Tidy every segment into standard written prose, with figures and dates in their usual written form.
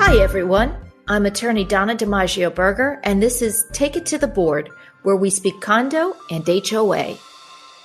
Hi, everyone. I'm attorney Donna DiMaggio Berger, and this is Take It to the Board, where we speak condo and HOA.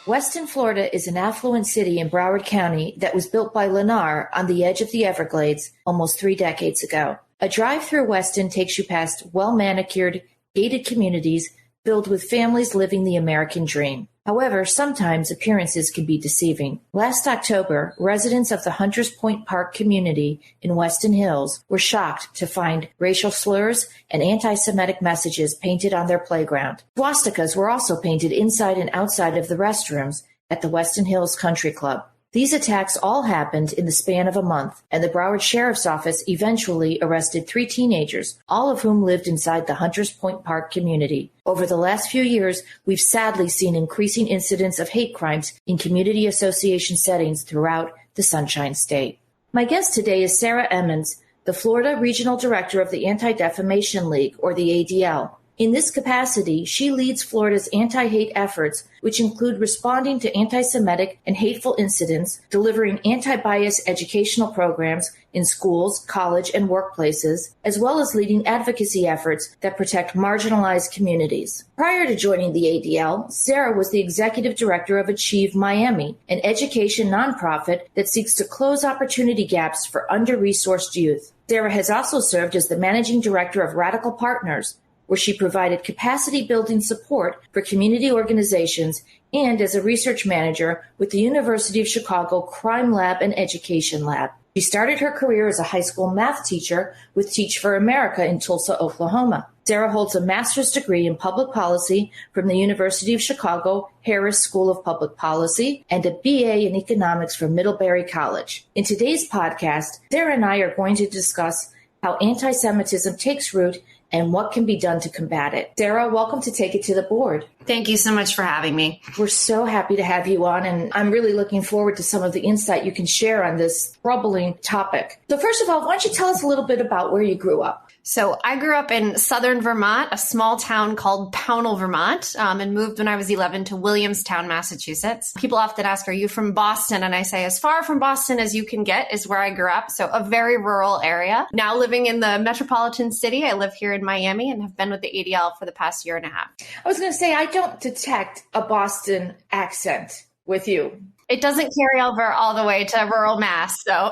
Weston, Florida is an affluent city in Broward County that was built by Lennar on the edge of the Everglades almost 3 decades ago. A drive through Weston takes you past well-manicured, gated communities filled with families living the American dream. However, sometimes appearances can be deceiving. Last October, residents of the Hunters Pointe Park community in Weston Hills were shocked to find racial slurs and anti-Semitic messages painted on their playground. Swastikas were also painted inside and outside of the restrooms at the Weston Hills Country Club. These attacks all happened in the span of a month, and the Broward Sheriff's Office eventually arrested 3 teenagers, all of whom lived inside the Hunters Pointe Park community. Over the last few years, we've sadly seen increasing incidents of hate crimes in community association settings throughout the Sunshine State. My guest today is Sarah Emmons, the Florida Regional Director of the Anti-Defamation League, or the ADL. In this capacity, she leads Florida's anti-hate efforts, which include responding to anti-Semitic and hateful incidents, delivering anti-bias educational programs in schools, college, and workplaces, as well as leading advocacy efforts that protect marginalized communities. Prior to joining the ADL, Sara was the executive director of Achieve Miami, an education nonprofit that seeks to close opportunity gaps for under-resourced youth. Sara has also served as the managing director of Radical Partners, where she provided capacity-building support for community organizations and as a research manager with the University of Chicago Crime Lab and Education Lab. She started her career as a high school math teacher with Teach for America in Tulsa, Oklahoma. Sara holds a master's degree in public policy from the University of Chicago Harris School of Public Policy and a BA in economics from Middlebury College. In today's podcast, Sara and I are going to discuss how anti-Semitism takes root and what can be done to combat it. Sara, welcome to Take It to the Board. Thank you so much for having me. We're so happy to have you on, and I'm really looking forward to some of the insight you can share on this troubling topic. So first of all, why don't you tell us a little bit about where you grew up? So I grew up in southern Vermont, a small town called Pownell, Vermont, and moved when I was 11 to Williamstown, Massachusetts. People often ask, are you from Boston? And I say, as far from Boston as you can get is where I grew up. So a very rural area. Now living in the metropolitan city, I live here in Miami and have been with the ADL for the past year and a half. I was going to say, I don't detect a Boston accent with you. It doesn't carry over all the way to rural Mass, so.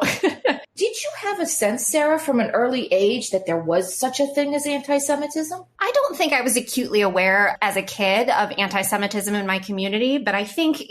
Did you have a sense, Sara, from an early age that there was such a thing as anti-Semitism? I don't think I was acutely aware as a kid of anti-Semitism in my community, but I think,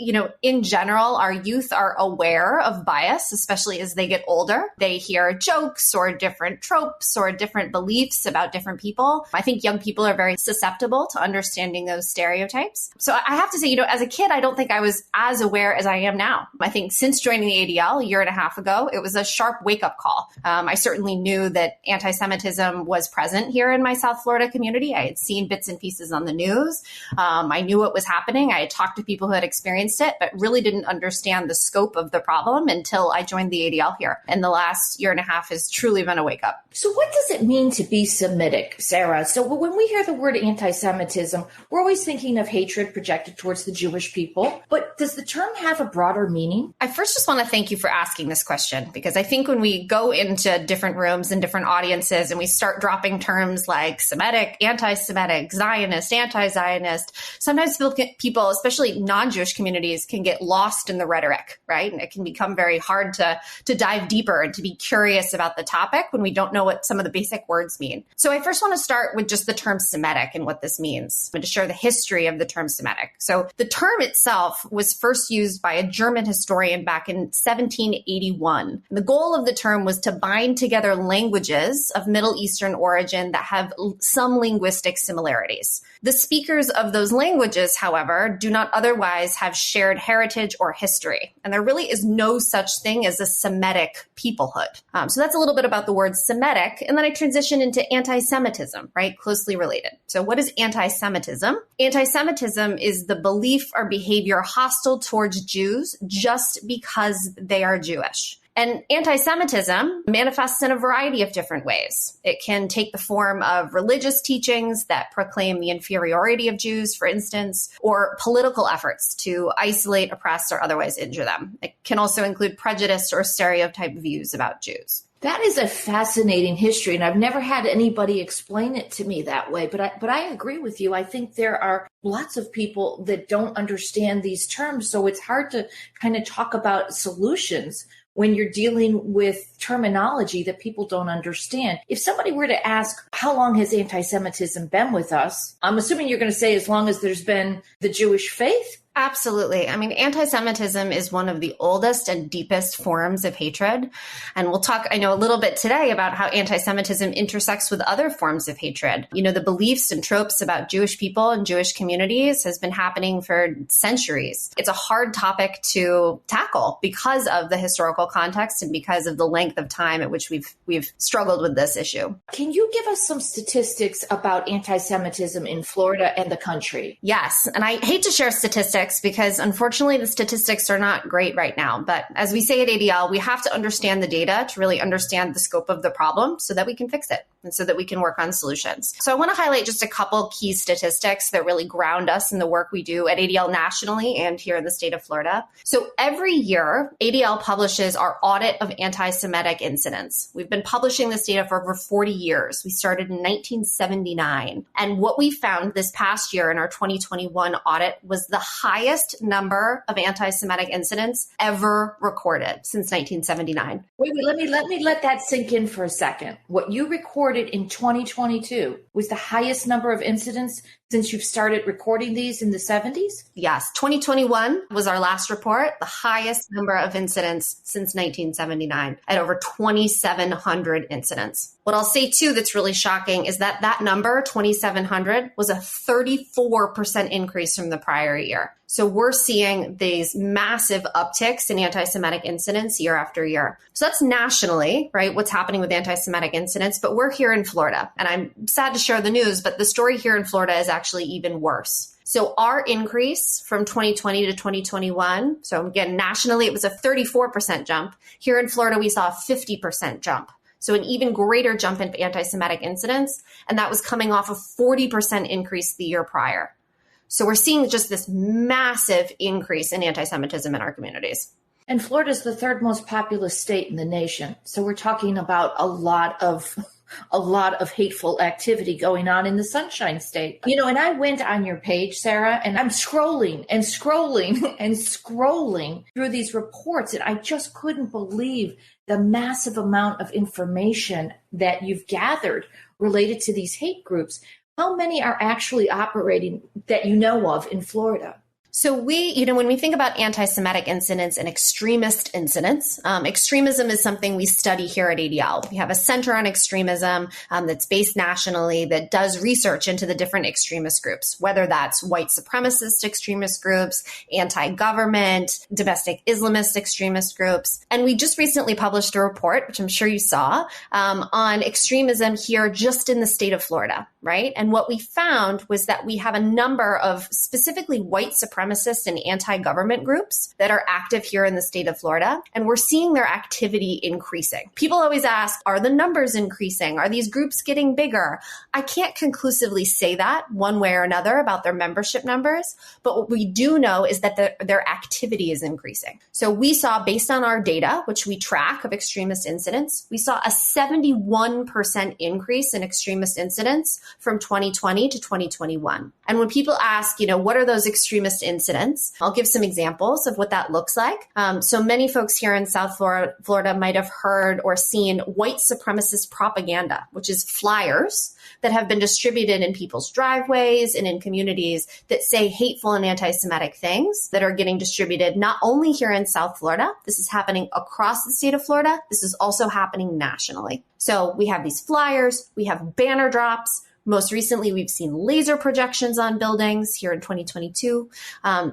in general, our youth are aware of bias, especially as they get older. They hear jokes or different tropes or different beliefs about different people. I think young people are very susceptible to understanding those stereotypes. So I have to say, as a kid, I don't think I was as aware as I am now. I think since joining the ADL a year and a half ago, it was a sharp wake-up call. I certainly knew that anti-Semitism was present here in my South Florida community. I had seen bits and pieces on the news. I knew what was happening. I had talked to people who had experienced it, but really didn't understand the scope of the problem until I joined the ADL here. And the last year and a half has truly been a wake-up. So what does it mean to be Semitic, Sara? So when we hear the word anti-Semitism, we're always thinking of hatred projected towards the Jewish people. But does the term have a broader meaning? I first just want to thank you for asking this question, because I think when we go into different rooms and different audiences and we start dropping terms like Semitic, anti-Semitic, Zionist, anti-Zionist, sometimes people, especially non-Jewish communities, can get lost in the rhetoric, right? And it can become very hard to dive deeper and to be curious about the topic when we don't know what some of the basic words mean. So I first want to start with just the term Semitic and what this means, and to share the history of the term Semitic. So the term itself was first used by a German historian back in 1781. The goal of the term was to bind together languages of Middle Eastern origin that have some linguistic similarities. The speakers of those languages, however, do not otherwise have shared heritage or history, and there really is no such thing as a Semitic peoplehood. So that's a little bit about the word Semitic, and then I transition into anti-Semitism, right? Closely related. So what is anti-Semitism? Anti-Semitism is the belief or behavior hostile towards Jews just because they are Jewish. And anti-Semitism manifests in a variety of different ways. It can take the form of religious teachings that proclaim the inferiority of Jews, for instance, or political efforts to isolate, oppress, or otherwise injure them. It can also include prejudice or stereotype views about Jews. That is a fascinating history, and I've never had anybody explain it to me that way. But I agree with you. I think there are lots of people that don't understand these terms, so it's hard to kind of talk about solutions when you're dealing with terminology that people don't understand. If somebody were to ask, how long has anti-Semitism been with us? I'm assuming you're going to say as long as there's been the Jewish faith. Absolutely. I mean, anti-Semitism is one of the oldest and deepest forms of hatred. And we'll talk, I know, a little bit today about how anti-Semitism intersects with other forms of hatred. You know, the beliefs and tropes about Jewish people and Jewish communities has been happening for centuries. It's a hard topic to tackle because of the historical context and because of the length of time at which we've struggled with this issue. Can you give us some statistics about anti-Semitism in Florida and the country? Yes. And I hate to share statistics because unfortunately the statistics are not great right now. But as we say at ADL, we have to understand the data to really understand the scope of the problem so that we can fix it and so that we can work on solutions. So I want to highlight just a couple key statistics that really ground us in the work we do at ADL nationally and here in the state of Florida. So every year, ADL publishes our audit of anti-Semitic incidents. We've been publishing this data for over 40 years. We started in 1979. And what we found this past year in our 2021 audit was the highest number of anti-Semitic incidents ever recorded since 1979. Wait, let me let that sink in for a second. What you recorded in 2022 was the highest number of incidents since you've started recording these in the 70s? Yes. 2021 was our last report, the highest number of incidents since 1979 at over 2,700 incidents. What I'll say too that's really shocking is that that number, 2,700, was a 34% increase from the prior year. So we're seeing these massive upticks in anti-Semitic incidents year after year. So that's nationally, right, what's happening with anti-Semitic incidents. But we're here in Florida. And I'm sad to share the news, but the story here in Florida is actually even worse. So our increase from 2020 to 2021, so again, nationally, it was a 34% jump. Here in Florida, we saw a 50% jump. So an even greater jump in anti-Semitic incidents. And that was coming off a 40% increase the year prior. So we're seeing just this massive increase in anti-Semitism in our communities. And Florida is the third most populous state in the nation. So we're talking about a lot of hateful activity going on in the Sunshine State. You know, and I went on your page, Sarah, and I'm scrolling and scrolling and scrolling through these reports, and I just couldn't believe the massive amount of information that you've gathered related to these hate groups. How many are actually operating that you know of in Florida? So when we think about anti-Semitic incidents and extremist incidents, extremism is something we study here at ADL. We have a center on extremism that's based nationally that does research into the different extremist groups, whether that's white supremacist extremist groups, anti-government, domestic Islamist extremist groups. And we just recently published a report, which I'm sure you saw, on extremism here just in the state of Florida, right? And what we found was that we have a number of specifically white supremacist and anti-government groups that are active here in the state of Florida. And we're seeing their activity increasing. People always ask, are the numbers increasing? Are these groups getting bigger? I can't conclusively say that one way or another about their membership numbers. But what we do know is that their activity is increasing. So we saw, based on our data, which we track of extremist incidents, we saw a 71% increase in extremist incidents from 2020 to 2021. And when people ask, what are those extremist incidents? I'll give some examples of what that looks like. So many folks here in South Florida might have heard or seen white supremacist propaganda, which is flyers that have been distributed in people's driveways and in communities that say hateful and anti-Semitic things that are getting distributed not only here in South Florida. This is happening across the state of Florida. This is also happening nationally. So we have these flyers, we have banner drops. Most recently, we've seen laser projections on buildings here in 2022.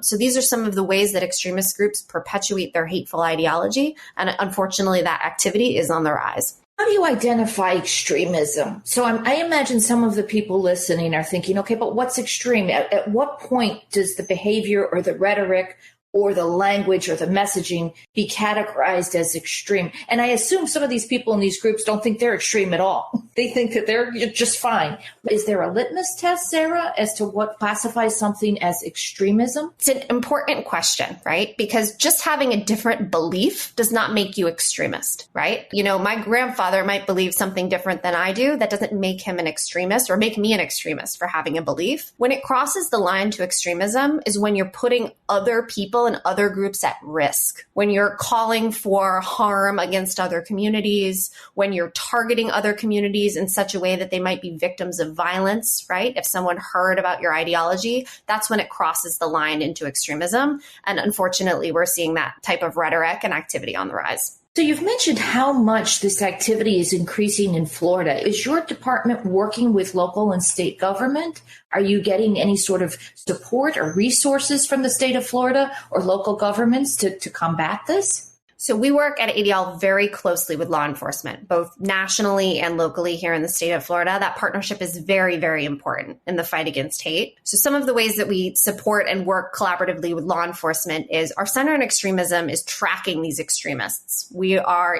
So these are some of the ways that extremist groups perpetuate their hateful ideology. And unfortunately, that activity is on the rise. How do you identify extremism? So I imagine some of the people listening are thinking, okay, but what's extreme? At what point does the behavior or the rhetoric or the language or the messaging be categorized as extreme. And I assume some of these people in these groups don't think they're extreme at all. They think that they're just fine. Is there a litmus test, Sarah, as to what classifies something as extremism? It's an important question, right? Because just having a different belief does not make you extremist, right? You know, my grandfather might believe something different than I do. That doesn't make him an extremist or make me an extremist for having a belief. When it crosses the line to extremism is when you're putting other people and other groups at risk, when you're calling for harm against other communities, when you're targeting other communities in such a way that they might be victims of violence, right? If someone heard about your ideology, that's when it crosses the line into extremism. And unfortunately, we're seeing that type of rhetoric and activity on the rise. So you've mentioned how much this activity is increasing in Florida. Is your department working with local and state government? Are you getting any sort of support or resources from the state of Florida or local governments to combat this? So we work at ADL very closely with law enforcement, both nationally and locally here in the state of Florida. That partnership is very, very important in the fight against hate. So some of the ways that we support and work collaboratively with law enforcement is our Center on Extremism is tracking these extremists. We are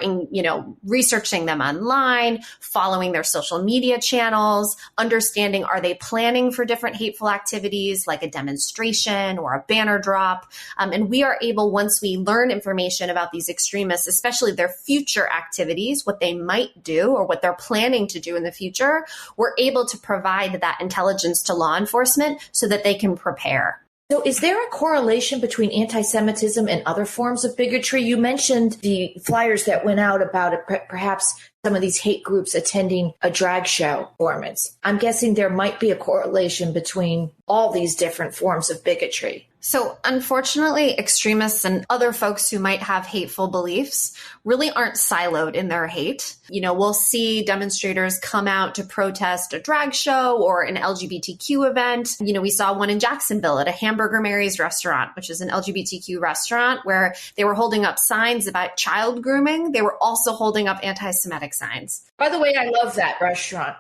researching them online, following their social media channels, understanding are they planning for different hateful activities like a demonstration or a banner drop. And we are able, once we learn information about these extremists, especially their future activities, what they might do or what they're planning to do in the future, we're able to provide that intelligence to law enforcement so that they can prepare. So is there a correlation between anti-Semitism and other forms of bigotry? You mentioned the flyers that went out about perhaps some of these hate groups attending a drag show performance. I'm guessing there might be a correlation between all these different forms of bigotry. So unfortunately, extremists and other folks who might have hateful beliefs really aren't siloed in their hate. You know, we'll see demonstrators come out to protest a drag show or an LGBTQ event. You know, we saw one in Jacksonville at a Hamburger Mary's restaurant, which is an LGBTQ restaurant, where they were holding up signs about child grooming. They were also holding up anti-Semitic signs. By the way, I love that restaurant.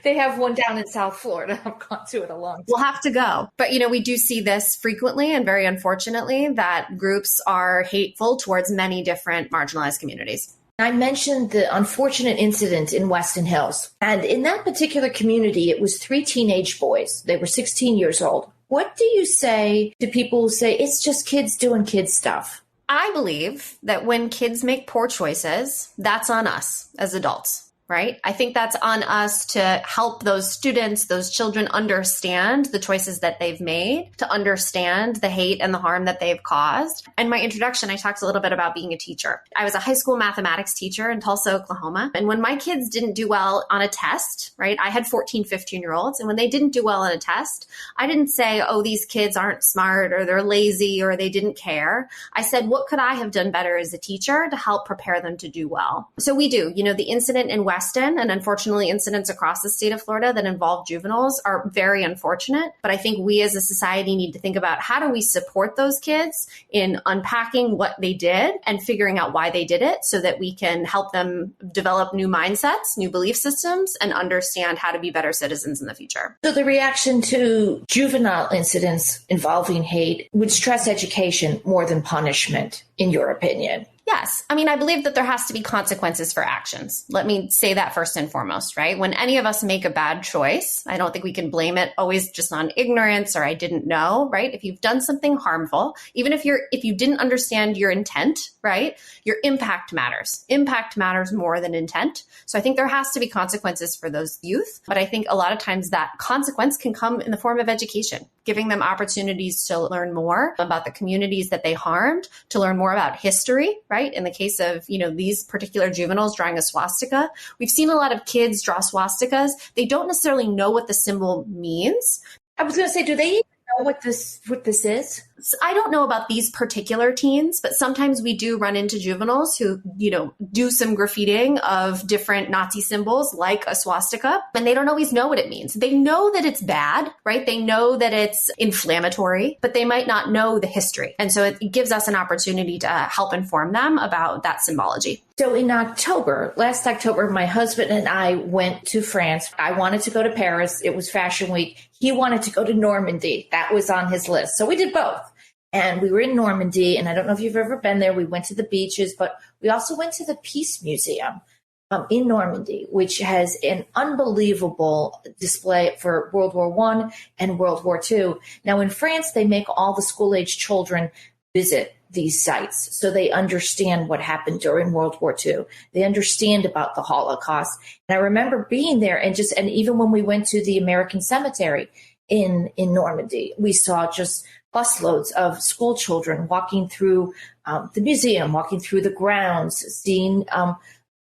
They have one down in South Florida. I've gone to it a long time. We'll have to go. But, you know, we do see this frequently and very unfortunately that groups are hateful towards many different marginalized communities. I mentioned the unfortunate incident in Weston Hills. And in that particular community, it was 3 teenage boys. They were 16 years old. What do you say to people who say it's just kids doing kid stuff? I believe that when kids make poor choices, that's on us as adults. Right? I think that's on us to help those students, those children understand the choices that they've made, to understand the hate and the harm that they've caused. In my introduction, I talked a little bit about being a teacher. I was a high school mathematics teacher in Tulsa, Oklahoma. And when my kids didn't do well on a test, right, I had 14, 15-year-olds. And when they didn't do well on a test, I didn't say, oh, these kids aren't smart or they're lazy or they didn't care. I said, what could I have done better as a teacher to help prepare them to do well? So we do. You know, the incident in Weston, and unfortunately incidents across the state of Florida that involve juveniles are very unfortunate. But I think we as a society need to think about how do we support those kids in unpacking what they did and figuring out why they did it so that we can help them develop new mindsets, new belief systems, and understand how to be better citizens in the future. So the reaction to juvenile incidents involving hate would stress education more than punishment, in your opinion? Yes. I mean, I believe that there has to be consequences for actions. Let me say that first and foremost, right? When any of us make a bad choice, I don't think we can blame it always just on ignorance or I didn't know, right? If you've done something harmful, even if you didn't understand your intent, right? Your impact matters. Impact matters more than intent. So I think there has to be consequences for those youth. But I think a lot of times that consequence can come in the form of education, giving them opportunities to learn more about the communities that they harmed, to learn more about history, right? In the case of, you know, these particular juveniles drawing a swastika, we've seen a lot of kids draw swastikas. They don't necessarily know what the symbol means. I was going to say, do they even know what this is? I don't know about these particular teens, but sometimes we do run into juveniles who, you know, do some graffitiing of different Nazi symbols like a swastika, and they don't always know what it means. They know that it's bad, right? They know that it's inflammatory, but they might not know the history. And so it gives us an opportunity to help inform them about that symbology. So in last October, my husband and I went to France. I wanted to go to Paris. It was Fashion Week. He wanted to go to Normandy. That was on his list. So we did both. And we were in Normandy, and I don't know if you've ever been there. We went to the beaches, but we also went to the Peace Museum in Normandy, which has an unbelievable display for World War I and World War II. Now, in France, they make all the school-age children visit these sites so they understand what happened during World War II. They understand about the Holocaust. And I remember being there and even when we went to the American cemetery in Normandy, we saw just busloads of school children walking through the museum, walking through the grounds, seeing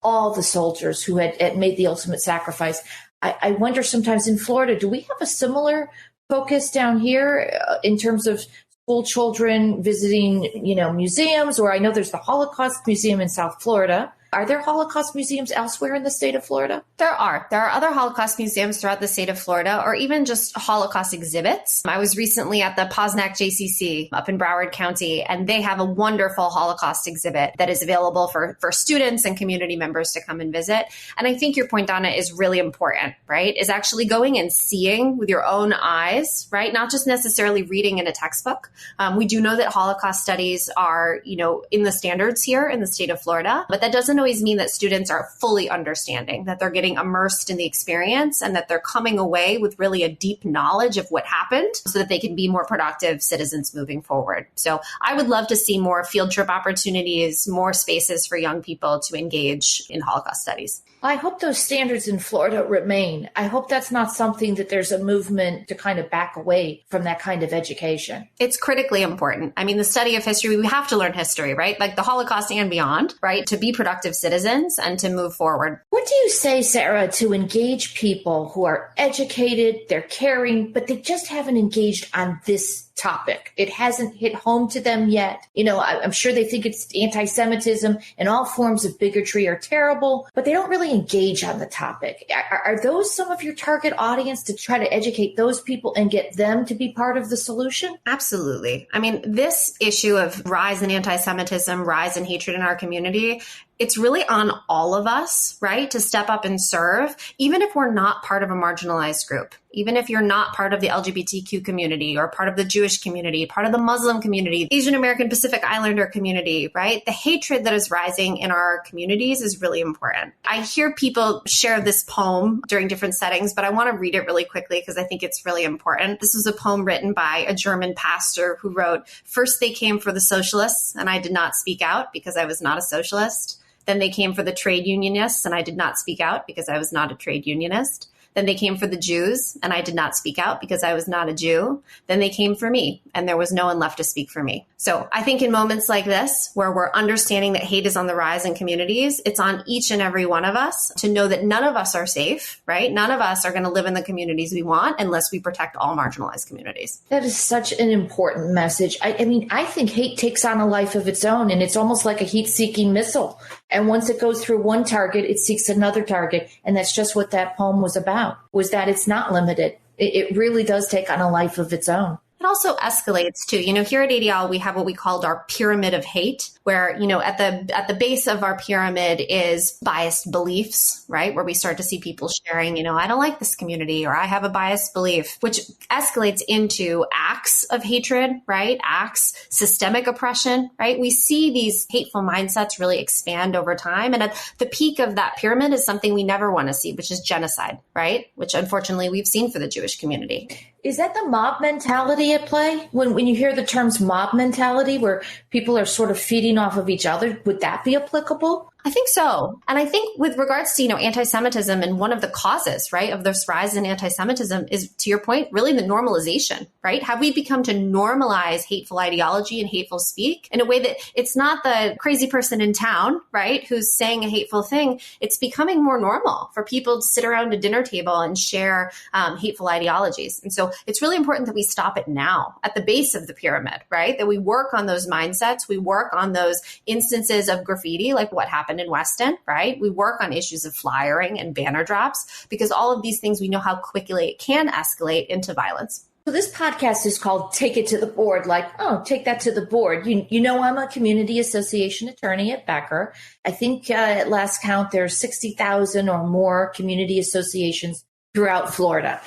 all the soldiers who had made the ultimate sacrifice. I wonder sometimes in Florida, do we have a similar focus down here in terms of school children visiting, museums? Or I know there's the Holocaust Museum in South Florida. Are there Holocaust museums elsewhere in the state of Florida? There are. There are other Holocaust museums throughout the state of Florida, or even just Holocaust exhibits. I was recently at the Posnack JCC up in Broward County, and they have a wonderful Holocaust exhibit that is available for students and community members to come and visit. And I think your point, Donna, is really important, right? Is actually going and seeing with your own eyes, right? Not just necessarily reading in a textbook. We do know that Holocaust studies are, in the standards here in the state of Florida, but that doesn't always mean that students are fully understanding, that they're getting immersed in the experience and that they're coming away with really a deep knowledge of what happened so that they can be more productive citizens moving forward. So I would love to see more field trip opportunities, more spaces for young people to engage in Holocaust studies. I hope those standards in Florida remain. I hope that's not something that there's a movement to kind of back away from that kind of education. It's critically important. I mean, the study of history, we have to learn history, right? Like the Holocaust and beyond, right? To be productive citizens and to move forward. What do you say, Sarah, to engage people who are educated, they're caring, but they just haven't engaged on this topic? It hasn't hit home to them yet. I'm sure they think it's anti-Semitism and all forms of bigotry are terrible, but they don't really engage on the topic. Are those some of your target audience to try to educate those people and get them to be part of the solution? Absolutely. I mean, this issue of rise in anti-Semitism, rise in hatred in our community, it's really on all of us, right, to step up and serve, even if we're not part of a marginalized group, even if you're not part of the LGBTQ community or part of the Jewish community, part of the Muslim community, Asian American Pacific Islander community, right? The hatred that is rising in our communities is really important. I hear people share this poem during different settings, but I want to read it really quickly because I think it's really important. This was a poem written by a German pastor who wrote, "First they came for the socialists, and I did not speak out because I was not a socialist. Then they came for the trade unionists, and I did not speak out because I was not a trade unionist. Then they came for the Jews, and I did not speak out because I was not a Jew. Then they came for me, and there was no one left to speak for me." So I think in moments like this, where we're understanding that hate is on the rise in communities, it's on each and every one of us to know that none of us are safe, right? None of us are going to live in the communities we want unless we protect all marginalized communities. That is such an important message. I mean, I think hate takes on a life of its own, and it's almost like a heat-seeking missile. And once it goes through one target, it seeks another target. And that's just what that poem was about, was that it's not limited. It really does take on a life of its own. It also escalates too. Here at ADL, we have what we called our pyramid of hate, where, at the base of our pyramid is biased beliefs, right? Where we start to see people sharing, I don't like this community, or I have a biased belief, which escalates into acts of hatred, right? Acts, systemic oppression, right? We see these hateful mindsets really expand over time. And at the peak of that pyramid is something we never want to see, which is genocide, right? Which unfortunately we've seen for the Jewish community. Is that the mob mentality at play? When you hear the terms mob mentality, where people are sort of feeding off of each other, would that be applicable? I think so. And I think with regards to, anti-Semitism, and one of the causes, right, of this rise in anti-Semitism is, to your point, really the normalization, right? Have we become to normalize hateful ideology and hateful speak in a way that it's not the crazy person in town, right, who's saying a hateful thing? It's becoming more normal for people to sit around a dinner table and share hateful ideologies. And so it's really important that we stop it now at the base of the pyramid, right? That we work on those mindsets. We work on those instances of graffiti, like what happened in Weston, right? We work on issues of flyering and banner drops, because all of these things, we know how quickly it can escalate into violence. So this podcast is called Take It to the Board, like, oh, take that to the board. I'm a community association attorney at Becker. I think at last count, there's 60,000 or more community associations throughout Florida.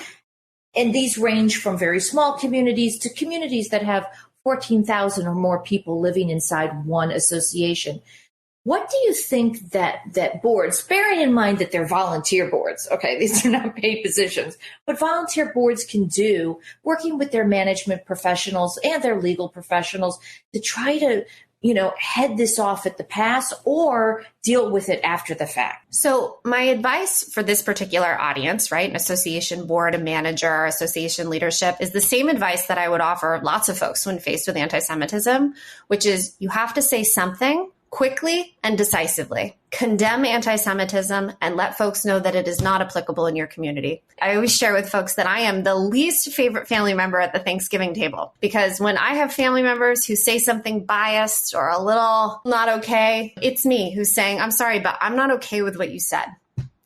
And these range from very small communities to communities that have 14,000 or more people living inside one association. What do you think that boards, bearing in mind that they're volunteer boards, okay, these are not paid positions, but volunteer boards can do, working with their management professionals and their legal professionals to try to, head this off at the pass or deal with it after the fact? So my advice for this particular audience, right, an association board, a manager, association leadership, is the same advice that I would offer lots of folks when faced with anti-Semitism, which is you have to say something quickly and decisively. Condemn anti-Semitism and let folks know that it is not applicable in your community. I always share with folks that I am the least favorite family member at the Thanksgiving table, because when I have family members who say something biased or a little not okay, it's me who's saying, I'm sorry, but I'm not okay with what you said.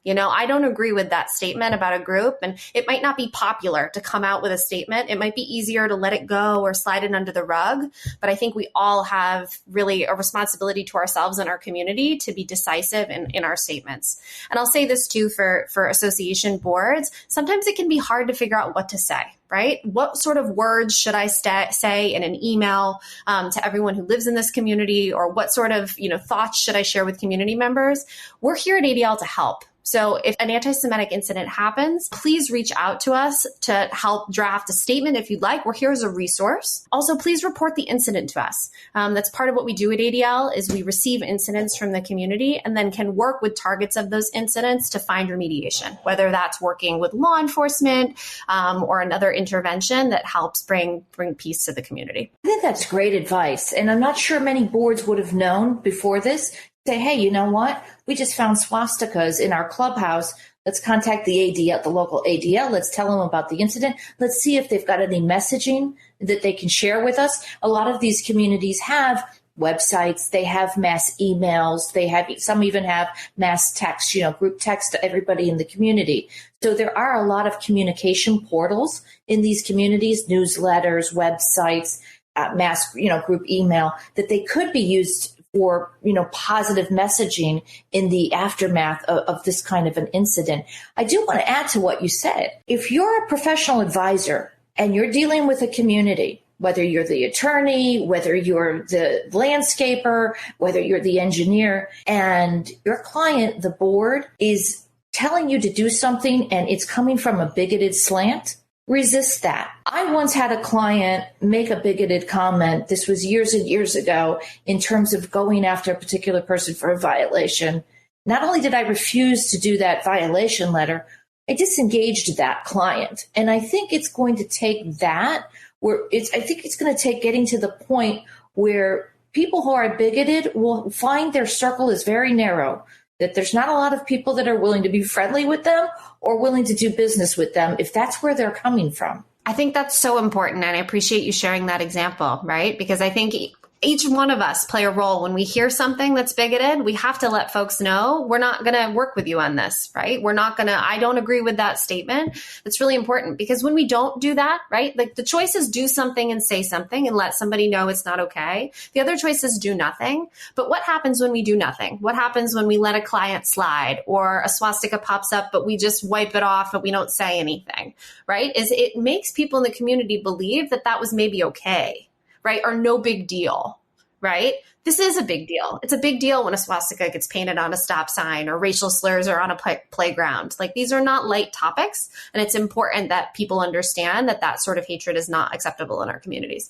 I don't agree with that statement about a group, and it might not be popular to come out with a statement. It might be easier to let it go or slide it under the rug. But I think we all have really a responsibility to ourselves and our community to be decisive in our statements. And I'll say this too for association boards. Sometimes it can be hard to figure out what to say, right? What sort of words should I say in an email to everyone who lives in this community? Or what sort of thoughts should I share with community members? We're here at ADL to help. So if an anti-Semitic incident happens, please reach out to us to help draft a statement if you'd like. We're here as a resource. Also, please report the incident to us. That's part of what we do at ADL is we receive incidents from the community and then can work with targets of those incidents to find remediation, whether that's working with law enforcement or another intervention that helps bring peace to the community. I think that's great advice. And I'm not sure many boards would have known before this. Say, hey, you know what? We just found swastikas in our clubhouse. Let's contact the ADL, the local ADL. Let's tell them about the incident. Let's see if they've got any messaging that they can share with us. A lot of these communities have websites. They have mass emails. Some even have mass text, group text to everybody in the community. So there are a lot of communication portals in these communities, newsletters, websites, mass, group email that they could be used for, positive messaging in the aftermath of this kind of an incident. I do want to add to what you said. If you're a professional advisor and you're dealing with a community, whether you're the attorney, whether you're the landscaper, whether you're the engineer, and your client, the board, is telling you to do something and it's coming from a bigoted slant, resist that. I once had a client make a bigoted comment. This was years and years ago in terms of going after a particular person for a violation. Not only did I refuse to do that violation letter, I disengaged that client. And I think it's going to take that I think it's going to take getting to the point where people who are bigoted will find their circle is very narrow, that there's not a lot of people that are willing to be friendly with them or willing to do business with them if that's where they're coming from. I think that's so important. And I appreciate you sharing that example, right? Because I think each one of us play a role. When we hear something that's bigoted, we have to let folks know we're not going to work with you on this, right? I don't agree with that statement. It's really important because when we don't do that, right? Like the choice is do something and say something and let somebody know it's not okay. The other choice is do nothing. But what happens when we do nothing? What happens when we let a client slide or a swastika pops up, but we just wipe it off and we don't say anything, right? It makes people in the community believe that was maybe okay, right? Or no big deal, right? This is a big deal. It's a big deal when a swastika gets painted on a stop sign or racial slurs are on a playground. Like these are not light topics. And it's important that people understand that sort of hatred is not acceptable in our communities.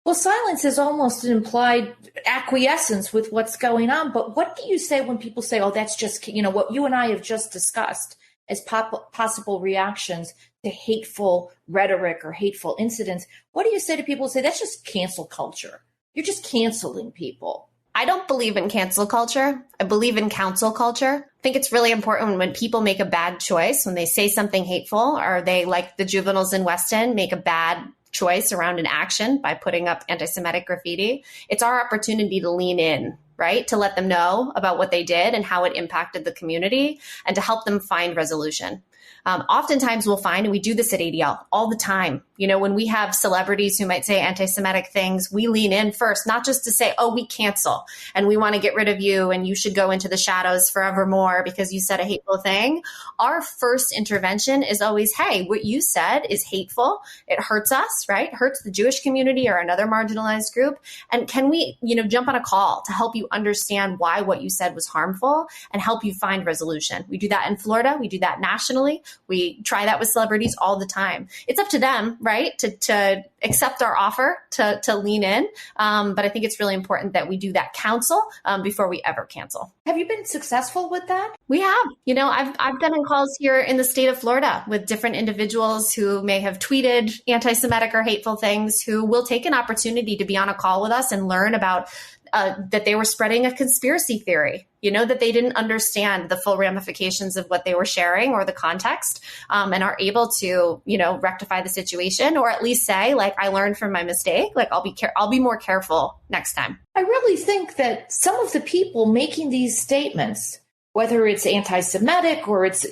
Well, silence is almost an implied acquiescence with what's going on. But what do you say when people say, oh, that's just, what you and I have just discussed as possible reactions to hateful rhetoric or hateful incidents? What do you say to people who say that's just cancel culture? You're just canceling people. I don't believe in cancel culture. I believe in counsel culture. I think it's really important when people make a bad choice, when they say something hateful, or they, like the juveniles in Weston, make a bad choice around an action by putting up anti-Semitic graffiti. It's our opportunity to lean in, right? To let them know about what they did and how it impacted the community and to help them find resolution. Oftentimes we'll find, and we do this at ADL all the time, when we have celebrities who might say anti-Semitic things, we lean in first, not just to say, oh, we cancel and we want to get rid of you and you should go into the shadows forevermore because you said a hateful thing. Our first intervention is always, hey, what you said is hateful. It hurts us, right? It hurts the Jewish community or another marginalized group. And can we, jump on a call to help you understand why what you said was harmful and help you find resolution? We do that in Florida. We do that nationally. We try that with celebrities all the time. It's up to them, right, to accept our offer, to lean in. But I think it's really important that we do that counsel before we ever cancel. Have you been successful with that? We have. I've been in calls here in the state of Florida with different individuals who may have tweeted anti-Semitic or hateful things, who will take an opportunity to be on a call with us and learn about that they were spreading a conspiracy theory, that they didn't understand the full ramifications of what they were sharing or the context, and are able to, rectify the situation, or at least say, like, I learned from my mistake. Like, I'll be more careful next time. I really think that some of the people making these statements, whether it's anti-Semitic or it's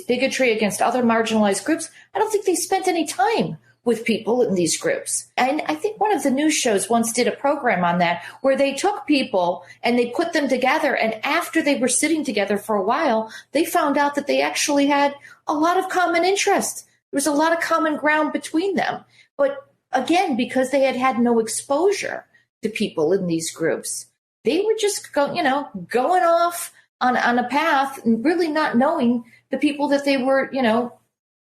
bigotry against other marginalized groups, I don't think they spent any time with people in these groups. And I think one of the news shows once did a program on that, where they took people and they put them together. And after they were sitting together for a while, they found out that they actually had a lot of common interest. There was a lot of common ground between them. But again, because they had had no exposure to people in these groups, they were just going off on a path and really not knowing the people that they were,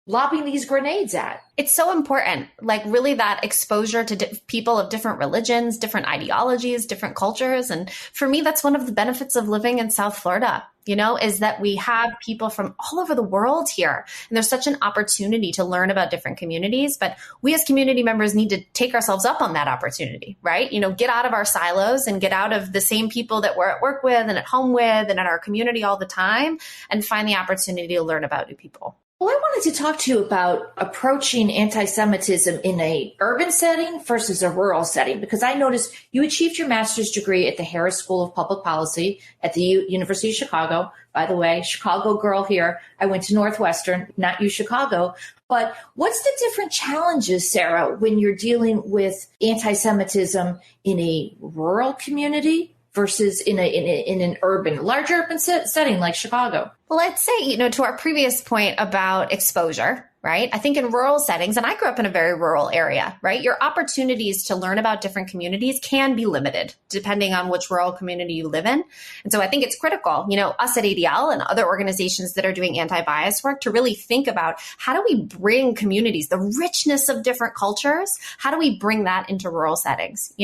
lobbing these grenades at. It's so important, like really that exposure to people of different religions, different ideologies, different cultures. And for me, that's one of the benefits of living in South Florida, is that we have people from all over the world here. And there's such an opportunity to learn about different communities. But we as community members need to take ourselves up on that opportunity, right? Get out of our silos and get out of the same people that we're at work with and at home with and in our community all the time, and find the opportunity to learn about new people. Well, I wanted to talk to you about approaching anti-Semitism in a urban setting versus a rural setting, because I noticed you achieved your master's degree at the Harris School of Public Policy at the University of Chicago. By the way, Chicago girl here. I went to Northwestern, not U Chicago. But what's the different challenges, Sarah, when you're dealing with anti-Semitism in a rural community versus in an large urban setting like Chicago? Well, let's say, to our previous point about exposure, right? I think in rural settings, and I grew up in a very rural area, right? Your opportunities to learn about different communities can be limited depending on which rural community you live in. And so I think it's critical, us at ADL and other organizations that are doing anti-bias work, to really think about how do we bring communities, the richness of different cultures, how do we bring that into rural settings?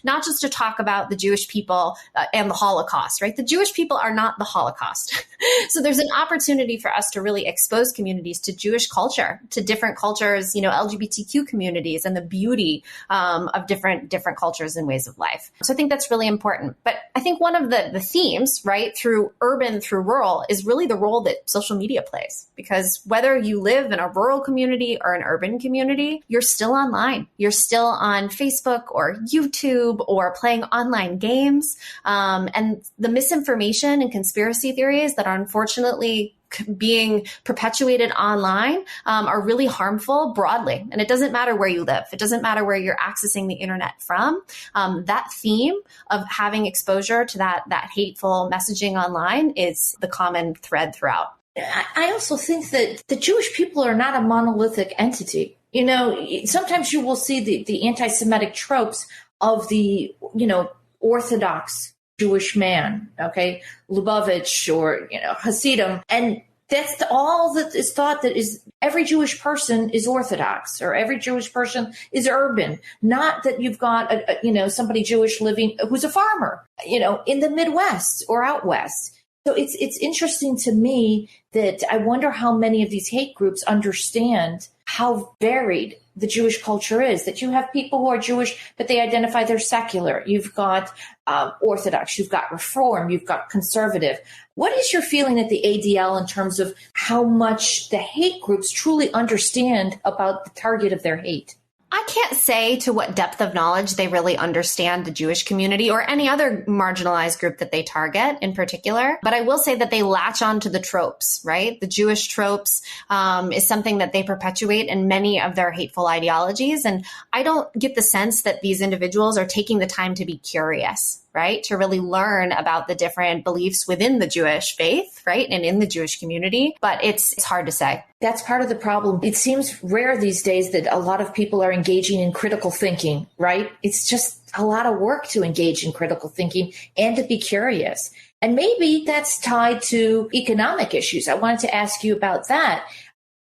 Not just to talk about the Jewish people and the Holocaust, right? The Jewish people are not the Holocaust. So there's an opportunity for us to really expose communities to Jewish culture, to different cultures, LGBTQ communities, and the beauty of different cultures and ways of life. So I think that's really important. But I think one of the themes, right, through urban, through rural, is really the role that social media plays. Because whether you live in a rural community or an urban community, you're still online. You're still on Facebook or YouTube or playing online games. And the misinformation and conspiracy theories that are unfortunately being perpetuated online are really harmful broadly. And it doesn't matter where you live. It doesn't matter where you're accessing the internet from. That theme of having exposure to that hateful messaging online is the common thread throughout. I also think that the Jewish people are not a monolithic entity. Sometimes you will see the anti-Semitic tropes of the, Orthodox Jewish man, okay, Lubavitch or, Hasidim. And that's all that is thought, that is every Jewish person is Orthodox or every Jewish person is urban. Not that you've got, somebody Jewish living who's a farmer, in the Midwest or out West. So it's interesting to me that I wonder how many of these hate groups understand how varied the Jewish culture is, that you have people who are Jewish, but they identify they're secular. You've got Orthodox, you've got Reform, you've got conservative. What is your feeling at the ADL in terms of how much the hate groups truly understand about the target of their hate? I can't say to what depth of knowledge they really understand the Jewish community or any other marginalized group that they target in particular. But I will say that they latch on to the tropes, right? The Jewish tropes is something that they perpetuate in many of their hateful ideologies. And I don't get the sense that these individuals are taking the time to be curious, right? To really learn about the different beliefs within the Jewish faith, right? And in the Jewish community. But it's hard to say. That's part of the problem. It seems rare these days that a lot of people are engaging in critical thinking, right? It's just a lot of work to engage in critical thinking and to be curious. And maybe that's tied to economic issues. I wanted to ask you about that.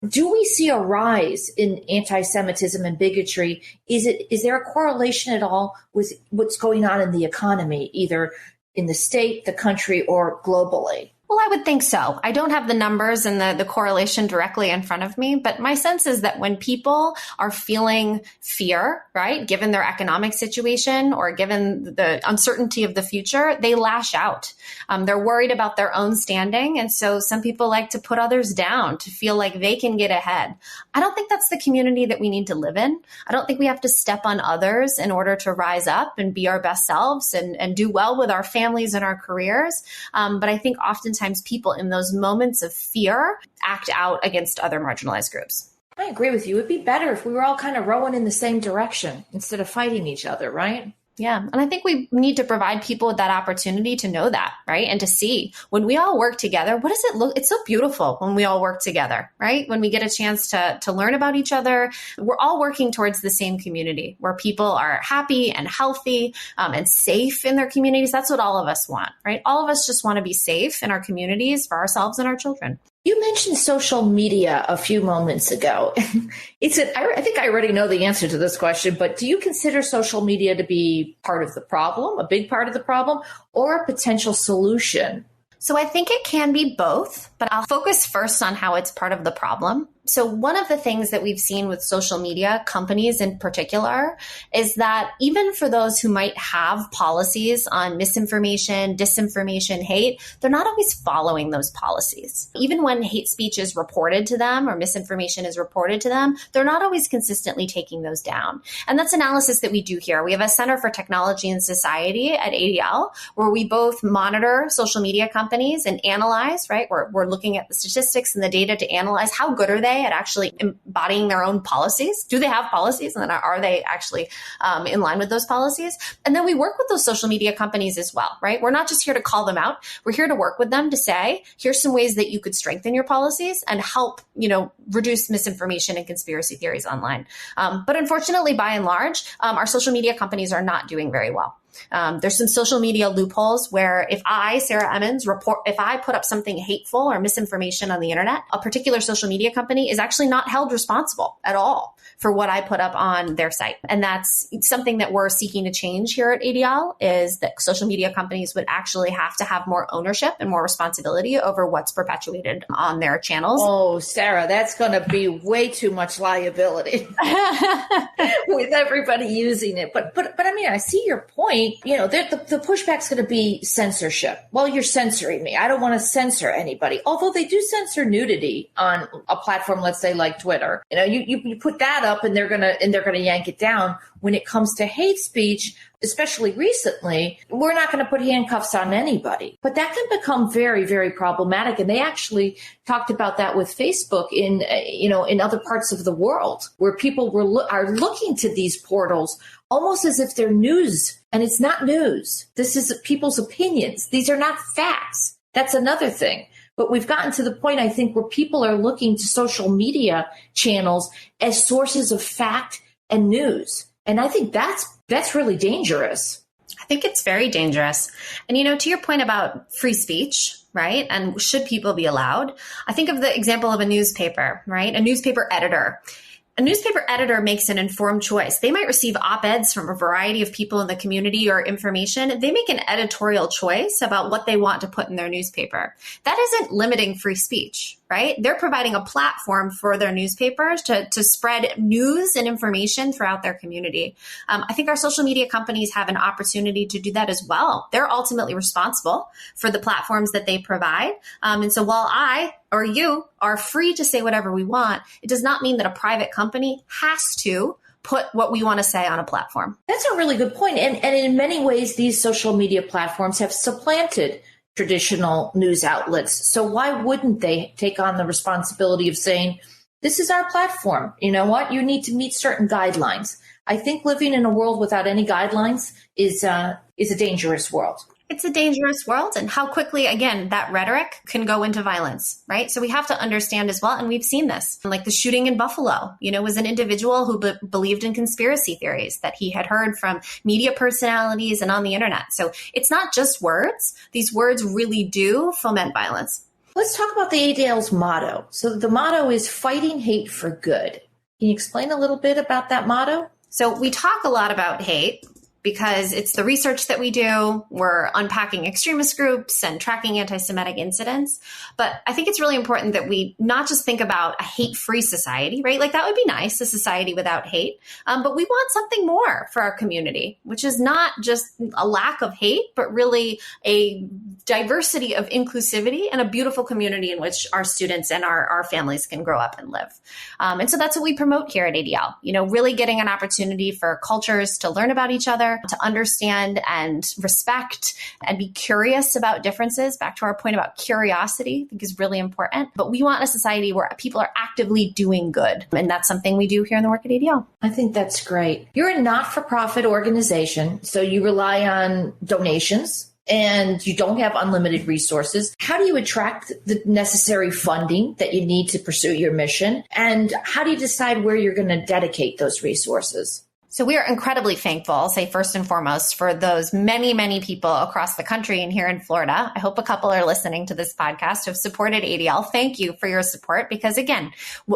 Do we see a rise in anti-Semitism and bigotry? Is there a correlation at all with what's going on in the economy, either in the state, the country, or globally? Well, I would think so. I don't have the numbers and the correlation directly in front of me, but my sense is that when people are feeling fear, right, given their economic situation or given the uncertainty of the future, they lash out. They're worried about their own standing. And so some people like to put others down to feel like they can get ahead. I don't think that's the community that we need to live in. I don't think we have to step on others in order to rise up and be our best selves and do well with our families and our careers. But I think oftentimes people in those moments of fear act out against other marginalized groups. I agree with you. It'd be better if we were all kind of rowing in the same direction instead of fighting each other, right? Yeah. And I think we need to provide people with that opportunity to know that, right? And to see when we all work together, what does it look? It's so beautiful when we all work together, right? When we get a chance to learn about each other, we're all working towards the same community where people are happy and healthy and safe in their communities. That's what all of us want, right? All of us just want to be safe in our communities for ourselves and our children. You mentioned social media a few moments ago. I think I already know the answer to this question, but do you consider social media to be part of the problem, a big part of the problem, or a potential solution? So I think it can be both, but I'll focus first on how it's part of the problem. So one of the things that we've seen with social media companies in particular is that even for those who might have policies on misinformation, disinformation, hate, they're not always following those policies. Even when hate speech is reported to them or misinformation is reported to them, they're not always consistently taking those down. And that's analysis that we do here. We have a Center for Technology and Society at ADL where we both monitor social media companies and analyze, right? We're looking at the statistics and the data to analyze how good are they at actually embodying their own policies? Do they have policies? And then are they actually in line with those policies? And then we work with those social media companies as well, right? We're not just here to call them out. We're here to work with them to say, here's some ways that you could strengthen your policies and help, reduce misinformation and conspiracy theories online. But unfortunately, by and large, our social media companies are not doing very well. There's some social media loopholes where if I, Sarah Emmons, if I put up something hateful or misinformation on the internet, a particular social media company is actually not held responsible at all for what I put up on their site. And that's something that we're seeking to change here at ADL, is that social media companies would actually have to have more ownership and more responsibility over what's perpetuated on their channels. Oh, Sarah, that's going to be way too much liability with everybody using it. But I mean, I see your point. The pushback's going to be censorship. Well, you're censoring me. I don't want to censor anybody. Although they do censor nudity on a platform, let's say like Twitter. You put that up and they're going to yank it down. When it comes to hate speech, especially recently, we're not going to put handcuffs on anybody. But that can become very, very problematic. And they actually talked about that with Facebook in other parts of the world where people are looking to these portals almost as if they're news. And it's not news. This is people's opinions. These are not facts. That's another thing. But we've gotten to the point, I think, where people are looking to social media channels as sources of fact and news. And I think that's really dangerous. I think it's very dangerous. And, to your point about free speech, right? And should people be allowed? I think of the example of a newspaper, right? A newspaper editor. A newspaper editor makes an informed choice. They might receive op-eds from a variety of people in the community or information. They make an editorial choice about what they want to put in their newspaper. That isn't limiting free speech, right? They're providing a platform for their newspapers to spread news and information throughout their community. I think our social media companies have an opportunity to do that as well. They're ultimately responsible for the platforms that they provide. And so while I or you are free to say whatever we want, it does not mean that a private company has to put what we want to say on a platform. That's a really good point. And in many ways, these social media platforms have supplanted traditional news outlets. So why wouldn't they take on the responsibility of saying, this is our platform. You know what? You need to meet certain guidelines. I think living in a world without any guidelines is a dangerous world. It's a dangerous world, and how quickly, again, that rhetoric can go into violence, right? So we have to understand as well, and we've seen this, like the shooting in Buffalo, was an individual who believed in conspiracy theories that he had heard from media personalities and on the internet. So it's not just words. These words really do foment violence. Let's talk about the ADL's motto. So the motto is fighting hate for good. Can you explain a little bit about that motto? So we talk a lot about hate because it's the research that we do. We're unpacking extremist groups and tracking anti-Semitic incidents. But I think it's really important that we not just think about a hate-free society, right? Like that would be nice, a society without hate. But we want something more for our community, which is not just a lack of hate, but really a diversity of inclusivity and a beautiful community in which our students and our families can grow up and live. And so that's what we promote here at ADL, really getting an opportunity for cultures to learn about each other, to understand and respect and be curious about differences. Back to our point about curiosity, I think is really important. But we want a society where people are actively doing good. And that's something we do here in the work at ADL. I think that's great. You're a not-for-profit organization, so you rely on donations and you don't have unlimited resources. How do you attract the necessary funding that you need to pursue your mission? And how do you decide where you're going to dedicate those resources? So we are incredibly thankful, I'll say first and foremost, for those many, many people across the country and here in Florida. I hope a couple are listening to this podcast who have supported ADL. Thank you for your support because, again,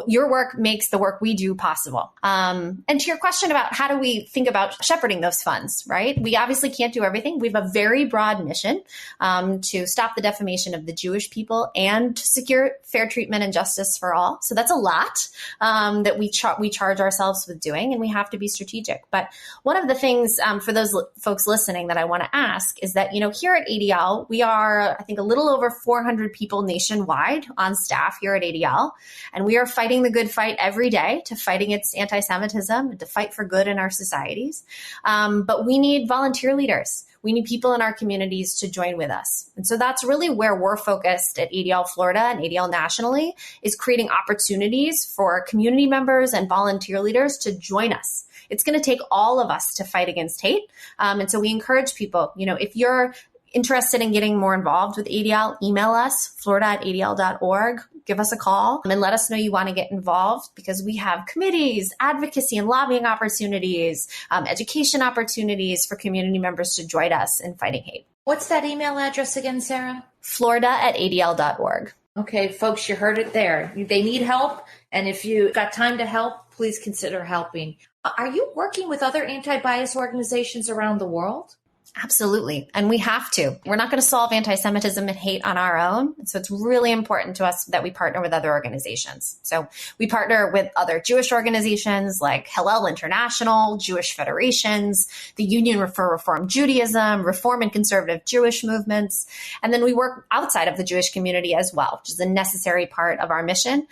your work makes the work we do possible. And to your question about how do we think about shepherding those funds, right? We obviously can't do everything. We have a very broad mission to stop the defamation of the Jewish people and to secure fair treatment and justice for all. So that's a lot that we charge ourselves with doing, and we have to be strategic. But one of the things for those folks listening that I want to ask is that, here at ADL, we are, I think, a little over 400 people nationwide on staff here at ADL. And we are fighting the good fight every day to fight against anti-Semitism and to fight for good in our societies. But we need volunteer leaders. We need people in our communities to join with us. And so that's really where we're focused at ADL Florida and ADL nationally, is creating opportunities for community members and volunteer leaders to join us. It's going to take all of us to fight against hate. And so we encourage people, if you're interested in getting more involved with ADL, email us, florida@adl.org. Give us a call and let us know you want to get involved because we have committees, advocacy and lobbying opportunities, education opportunities for community members to join us in fighting hate. What's that email address again, Sarah? florida@adl.org. Okay, folks, you heard it there. They need help. And if you got time to help, please consider helping. Are you working with other anti-bias organizations around the world? Absolutely. And we have to. We're not going to solve anti-Semitism and hate on our own. So it's really important to us that we partner with other organizations. So we partner with other Jewish organizations like Hillel International, Jewish Federations, the Union for Reform Judaism, Reform and Conservative Jewish movements. And then we work outside of the Jewish community as well, which is a necessary part of our mission.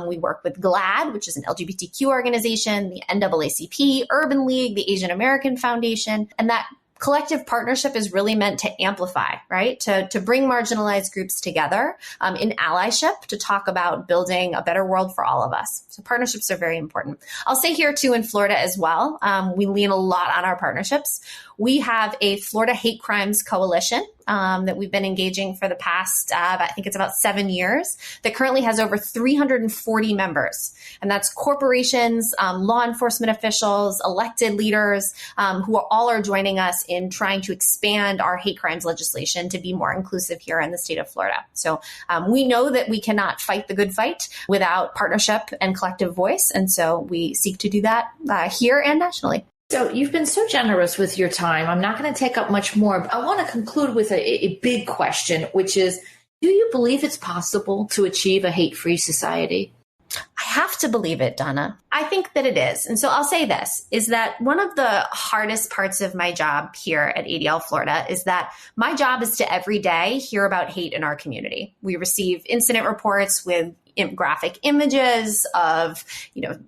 We work with GLAAD, which is an LGBTQ organization, the NAACP, Urban League, the Asian American Foundation, and that collective partnership is really meant to amplify, right? To bring marginalized groups together in allyship to talk about building a better world for all of us. So partnerships are very important. I'll say here too in Florida as well, we lean a lot on our partnerships. We have a Florida Hate Crimes Coalition that we've been engaging for the past, I think it's about 7 years, that currently has over 340 members. And that's corporations, law enforcement officials, elected leaders, who all are joining us in trying to expand our hate crimes legislation to be more inclusive here in the state of Florida. So we know that we cannot fight the good fight without partnership and collective voice. And so we seek to do that here and nationally. So you've been so generous with your time. I'm not going to take up much more. I want to conclude with a big question, which is, do you believe it's possible to achieve a hate-free society? I have to believe it, Donna. I think that it is. And so I'll say this, is that one of the hardest parts of my job here at ADL Florida is that my job is to every day hear about hate in our community. We receive incident reports with graphic images, of,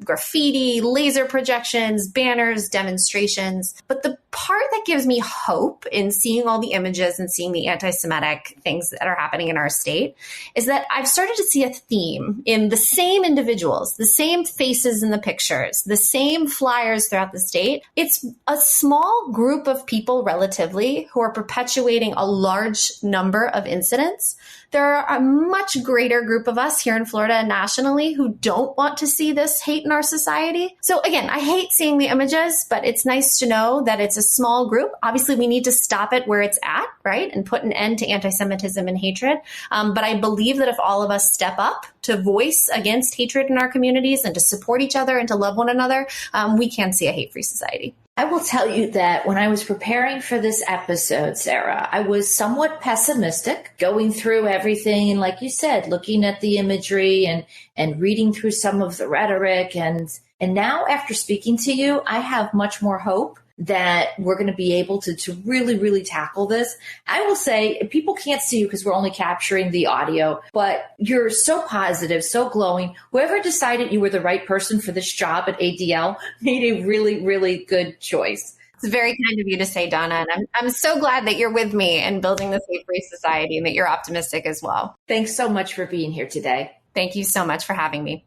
graffiti, laser projections, banners, demonstrations. But the part that gives me hope in seeing all the images and seeing the anti-Semitic things that are happening in our state is that I've started to see a theme in the same individuals, the same faces in the pictures, the same flyers throughout the state. It's a small group of people relatively who are perpetuating a large number of incidents. There are a much greater group of us here in Florida and nationally who don't want to see this hate in our society. So again, I hate seeing the images, but it's nice to know that it's a small group. Obviously, we need to stop it where it's at, right? And put an end to anti-Semitism and hatred. But I believe that if all of us step up to voice against hatred in our communities and to support each other and to love one another, we can see a hate-free society. I will tell you that when I was preparing for this episode, Sarah, I was somewhat pessimistic going through everything. And like you said, looking at the imagery and reading through some of the rhetoric. And now after speaking to you, I have much more hope that we're going to be able to really, really tackle this. I will say people can't see you because we're only capturing the audio, but you're so positive, so glowing. Whoever decided you were the right person for this job at ADL made a really, really good choice. It's very kind of you to say, Donna, and I'm so glad that you're with me in building this hate-free society and that you're optimistic as well. Thanks so much for being here today. Thank you so much for having me.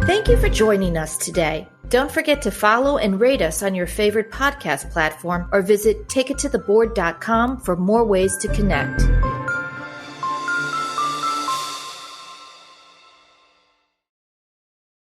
Thank you for joining us today. Don't forget to follow and rate us on your favorite podcast platform or visit takeittotheboard.com for more ways to connect.